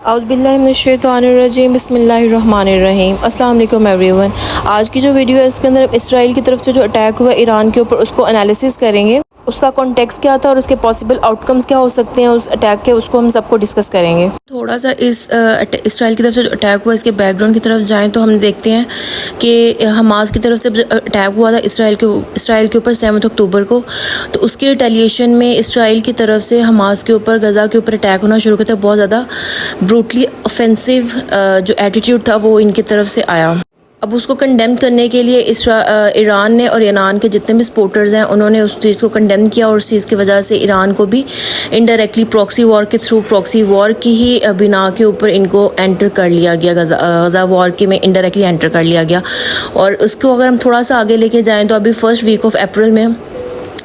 औज़ुबिल्लाहिमिनश्शैतानिर्रजीम बिस्मिल्लाहिर्रहमानिर्रहीम। अस्सलाम वालेकुम एवरीवन। आज की जो वीडियो है उसके अंदर इसराइल की तरफ से जो अटैक हुआ ईरान के ऊपर उसको एनालिसिस करेंगे, उसका कॉन्टेक्स्ट क्या था और उसके पॉसिबल आउटकम्स क्या हो सकते हैं उस अटैक के, उसको हम सबको डिस्कस करेंगे। थोड़ा सा इस इसराइल की तरफ से जो अटैक हुआ इसके बैकग्राउंड की तरफ जाएँ तो हम देखते हैं कि हमास की तरफ से अटैक हुआ था इसराइल के ऊपर 7 अक्टूबर को। तो उसकी रिटेलिएशन में इसराइल की तरफ से हमास के ऊपर, गज़ा के ऊपर अटैक होना शुरू किया था। बहुत ज़्यादा ब्रूटली ऑफेंसिव जो एटीट्यूड था वो इनकी तरफ से आया। अब उसको कंडेम करने के लिए ईरान ने और ईरान के जितने भी सपोर्टर्स हैं उन्होंने उस चीज़ को कंडेम किया और उस चीज़ की वजह से ईरान को भी इनडायरेक्टली प्रॉक्सी वॉर के थ्रू, प्रॉक्सी वॉर की ही बिना के ऊपर इनको एंटर कर लिया गया, गज़ा वॉर के में इनडायरेक्टली एंटर कर लिया गया। और उसको अगर हम थोड़ा सा आगे लेके जाएँ तो अभी फर्स्ट वीक ऑफ अप्रैल में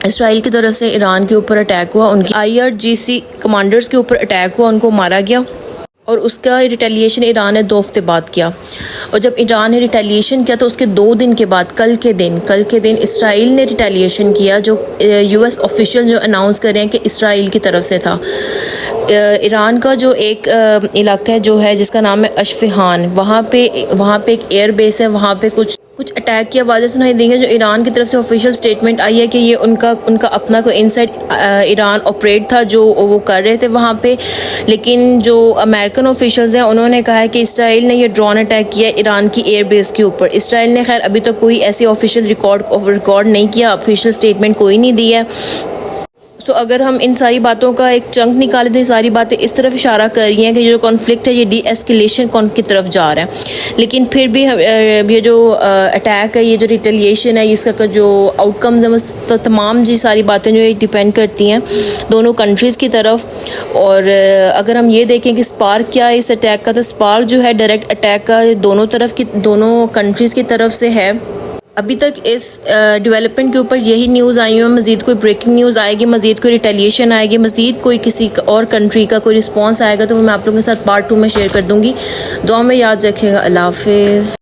इसराइल की तरफ से ईरान के ऊपर अटैक हुआ, उनकी IRGC कमांडर्स के ऊपर अटैक हुआ, उनको मारा गया। और उसका रिटेलिएशन ईरान ने 2 हफ्ते बाद किया। और जब ईरान ने रिटेलिएशन किया तो उसके 2 दिन के बाद कल के दिन इसराइल ने रिटेलिएशन किया, जो US ऑफिशियल जो अनाउंस कर रहे हैं कि इसराइल की तरफ से था। ईरान का जो एक इलाका है जो है जिसका नाम है अशफहान, वहाँ पे एक एयर बेस है, वहाँ पे कुछ अटैक की आवाज़ें सुनाई दी हैं। जो ईरान की तरफ से ऑफिशियल स्टेटमेंट आई है कि ये उनका अपना कोई इनसाइड ईरान ऑपरेट था जो वो कर रहे थे वहाँ पे। लेकिन जो अमेरिकन ऑफिशियल्स हैं उन्होंने कहा है कि इसराइल ने ये ड्रोन अटैक किया ईरान की एयर बेस के ऊपर। इसराइल ने खैर अभी तक कोई ऐसी ऑफिशियल रिकॉर्ड नहीं किया, ऑफिशियल स्टेटमेंट कोई नहीं दी है। तो अगर हम इन सारी बातों का एक चंक निकालें तो ये सारी बातें इस तरफ इशारा कर रही हैं कि जो कॉन्फ्लिक्ट है ये डी एस्केलेशन की तरफ जा रहा है। लेकिन फिर भी ये जो अटैक है, ये जो रिटेलिएशन है, इसका जो आउटकम्स है वो तमाम जी सारी बातें जो है डिपेंड करती हैं दोनों कंट्रीज़ की तरफ। और अगर हम ये देखें कि स्पार्क क्या है इस अटैक का, तो स्पार्क जो है डायरेक्ट अटैक का दोनों कंट्रीज़ की तरफ से है। अभी तक इस डेवलपमेंट के ऊपर यही न्यूज़ आई है। मज़ीद कोई ब्रेकिंग न्यूज़ आएगी, मज़ीद कोई रिटेलिएशन आएगी, मज़ीद कोई किसी और कंट्री का कोई रिस्पांस आएगा तो मैं आप लोगों के साथ पार्ट 2 में शेयर कर दूँगी। दुआ में याद रखिएगा। अल्लाह हाफ़िज़।